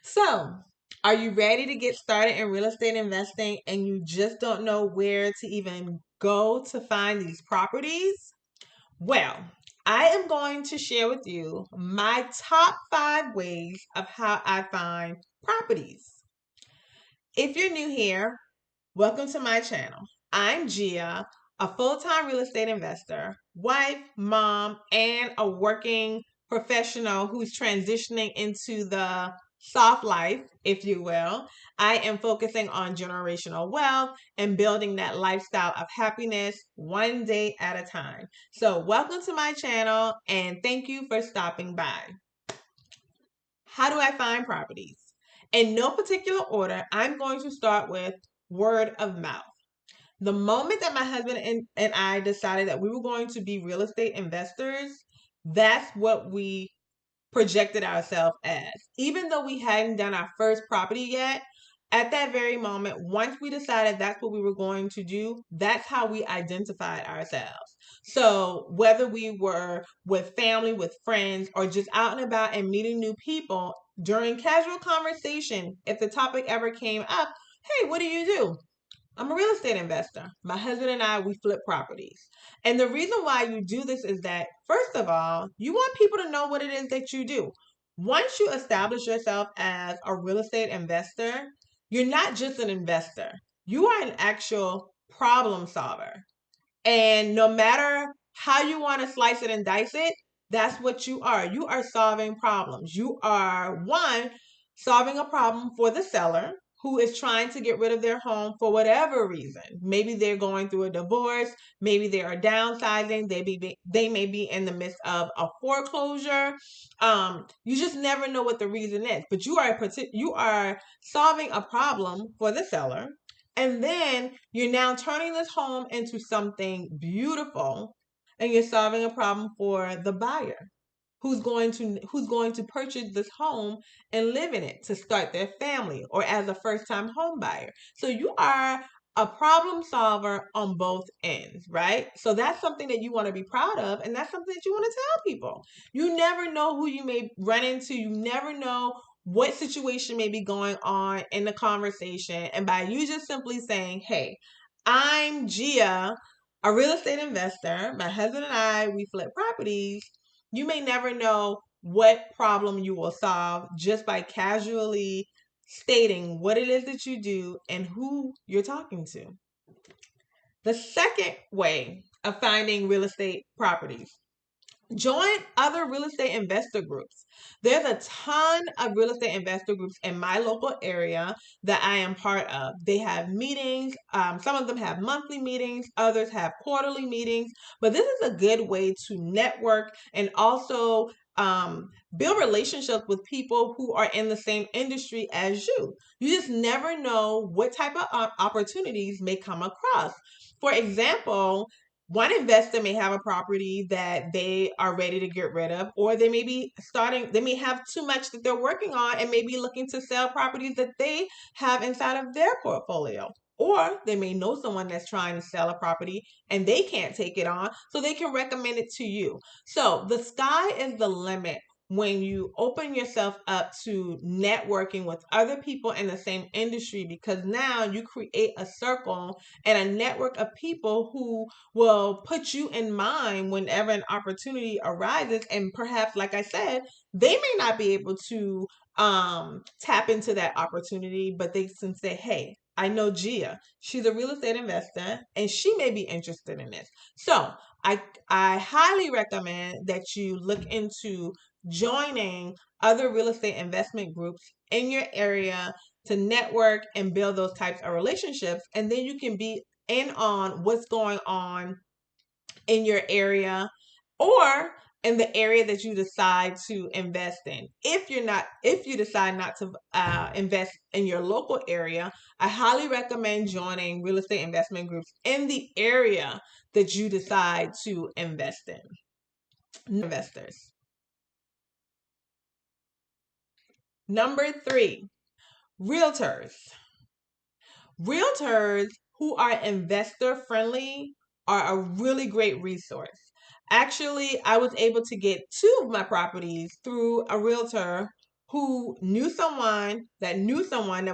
So, are you ready to get started in real estate investing and you just don't know where to even go to find these properties? Well, I am going to share with you my top 5 ways of how I find properties. If you're new here, welcome to my channel. I'm Gia, a full-time real estate investor, wife, mom, and a working professional who's transitioning into the soft life, if you will. I am focusing on generational wealth and building that lifestyle of happiness one day at a time. So, welcome to my channel and thank you for stopping by. How do I find properties? In no particular order, I'm going to start with word of mouth. The moment that my husband and I decided that we were going to be real estate investors, that's what we projected ourselves as. Even though we hadn't done our first property yet, at that very moment, once we decided that's what we were going to do, that's how we identified ourselves. So whether we were with family, with friends, or just out and about and meeting new people, during casual conversation, if the topic ever came up, hey, what do you do? I'm a real estate investor. My husband and I, we flip properties. And the reason why you do this is that, first of all, you want people to know what it is that you do. Once you establish yourself as a real estate investor, you're not just an investor, you are an actual problem solver. And no matter how you want to slice it and dice it, that's what you are. You are solving problems. You are, one, solving a problem for the seller who is trying to get rid of their home for whatever reason. Maybe they're going through a divorce, maybe they are downsizing, they may be in the midst of a foreclosure. You just never know what the reason is, but you are solving a problem for the seller, and then you're now turning this home into something beautiful, and you're solving a problem for the buyer who's going to purchase this home and live in it to start their family or as a first-time home buyer. So you are a problem solver on both ends, right? So that's something that you want to be proud of, and that's something that you want to tell people. You never know who you may run into. You never know what situation may be going on in the conversation. And by you just simply saying, hey, I'm Gia, a real estate investor. My husband and I, we flip properties. You may never know what problem you will solve just by casually stating what it is that you do and who you're talking to. The second way of finding real estate properties: join other real estate investor groups. There's a ton of real estate investor groups in my local area that I am part of. They have meetings. Some of them have monthly meetings, others have quarterly meetings. But this is a good way to network and also build relationships with people who are in the same industry as you. You just never know what type of opportunities may come across. For example, one investor may have a property that they are ready to get rid of, or they may have too much that they're working on and may be looking to sell properties that they have inside of their portfolio. Or they may know someone that's trying to sell a property and they can't take it on, so they can recommend it to you. So the sky is the limit when you open yourself up to networking with other people in the same industry, because now you create a circle and a network of people who will put you in mind whenever an opportunity arises. And perhaps, like I said, they may not be able to tap into that opportunity, but they can say, hey, I know Gia. She's a real estate investor and she may be interested in this. So I highly recommend that you look into joining other real estate investment groups in your area to network and build those types of relationships. And then you can be in on what's going on in your area or in the area that you decide to invest in. If you decide not to invest in your local area, I highly recommend joining real estate investment groups in the area that you decide to invest in. Investors. Number 3, realtors. Realtors who are investor friendly are a really great resource. Actually, I was able to get 2 of my properties through a realtor who knew someone that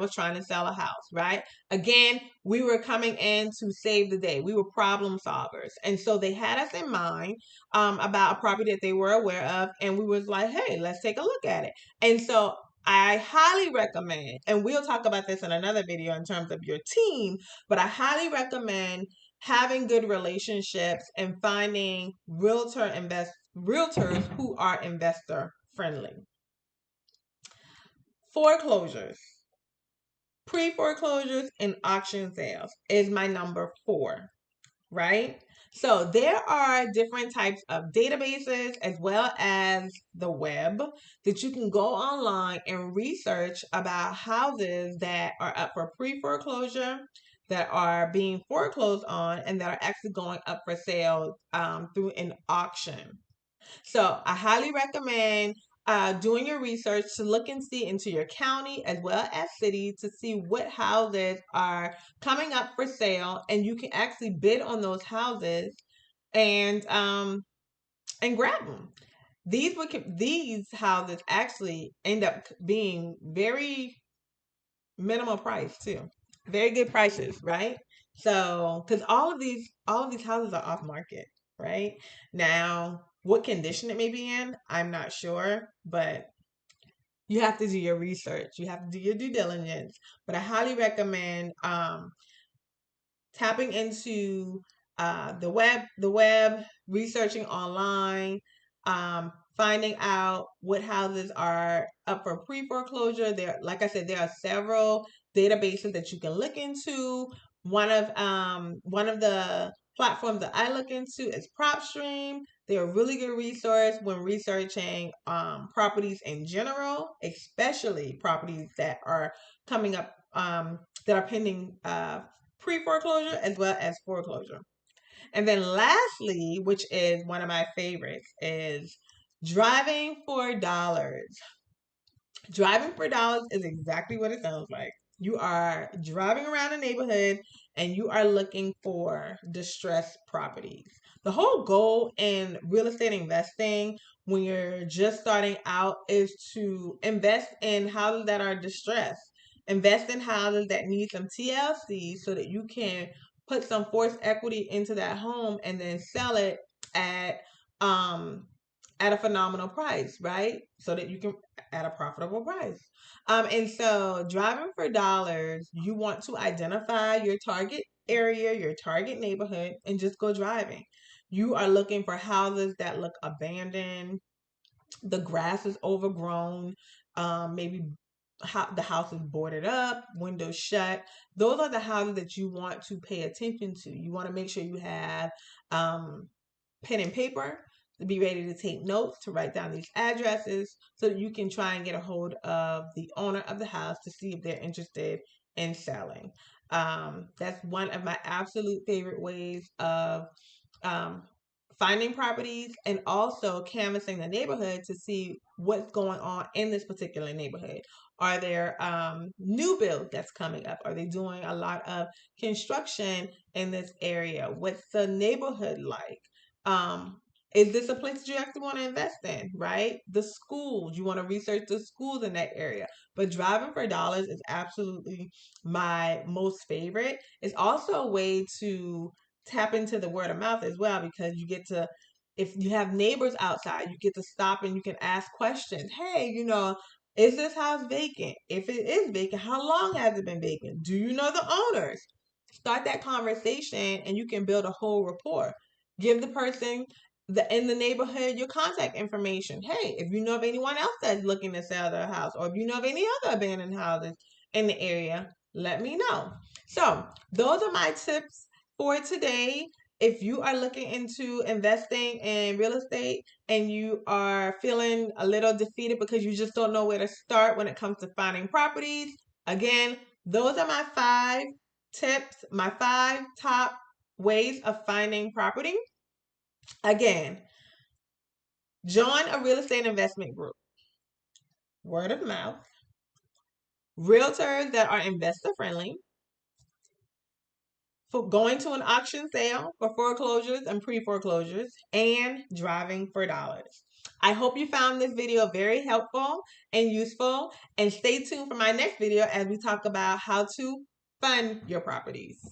was trying to sell a house, right? Again, we were coming in to save the day. We were problem solvers. And so they had us in mind about a property that they were aware of. And we was like, hey, let's take a look at it. And so I highly recommend, and we'll talk about this in another video in terms of your team, but I highly recommend having good relationships and finding realtors who are investor friendly. Foreclosures, pre-foreclosures, and auction sales is my number 4, right? So there are different types of databases as well as the web that you can go online and research about houses that are up for pre-foreclosure, that are being foreclosed on, and that are actually going up for sale through an auction. So I highly recommend doing your research to look and see into your county as well as city to see what houses are coming up for sale, and you can actually bid on those houses and grab them. These houses actually end up being very minimal price too, very good prices, right? So because all of these houses are off market, right? Now what condition it may be in, I'm not sure, but you have to do your research, you have to do your due diligence. But I highly recommend tapping into the web, researching online, finding out what houses are up for pre-foreclosure. There, like I said, there are several databases that you can look into. One of the platforms that I look into is PropStream. They're a really good resource when researching properties in general, especially properties that are coming up that are pending pre-foreclosure as well as foreclosure. And then lastly, which is one of my favorites, is driving for dollars. Driving for dollars is exactly what it sounds like. You are driving around a neighborhood and you are looking for distressed properties. The whole goal in real estate investing when you're just starting out is to invest in houses that are distressed. Invest in houses that need some TLC so that you can put some forced equity into that home and then sell it at um at a phenomenal price, right? So that you can at a profitable price. And so driving for dollars, you want to identify your target area, your target neighborhood, and just go driving. You are looking for houses that look abandoned, the grass is overgrown, maybe the house is boarded up, windows shut. Those are the houses that you want to pay attention to. You want to make sure you have um, pen and paper to be ready to take notes, to write down these addresses so that you can try and get a hold of the owner of the house to see if they're interested in selling. That's one of my absolute favorite ways of um, finding properties and also canvassing the neighborhood to see what's going on in this particular neighborhood. Are there new builds that's coming up? Are they doing a lot of construction in this area? What's the neighborhood like? Um, is this a place that you actually want to invest in, right? The schools, you want to research the schools in that area. But driving for dollars is absolutely my most favorite. It's also a way to tap into the word of mouth as well because you get to, if you have neighbors outside, you get to stop and you can ask questions. Hey, is this house vacant? If it is vacant, how long has it been vacant? Do you know the owners? Start that conversation and you can build a whole rapport. Give the person in the neighborhood your contact information. Hey, if you know of anyone else that's looking to sell their house, or if you know of any other abandoned houses in the area, let me know. So those are my tips for today. If you are looking into investing in real estate and you are feeling a little defeated because you just don't know where to start when it comes to finding properties, again, those are my 5 tips, my 5 top ways of finding property. Again, join a real estate investment group, word of mouth, realtors that are investor friendly, for going to an auction sale for foreclosures and pre foreclosures, and driving for dollars. I hope you found this video very helpful and useful, and stay tuned for my next video as we talk about how to fund your properties.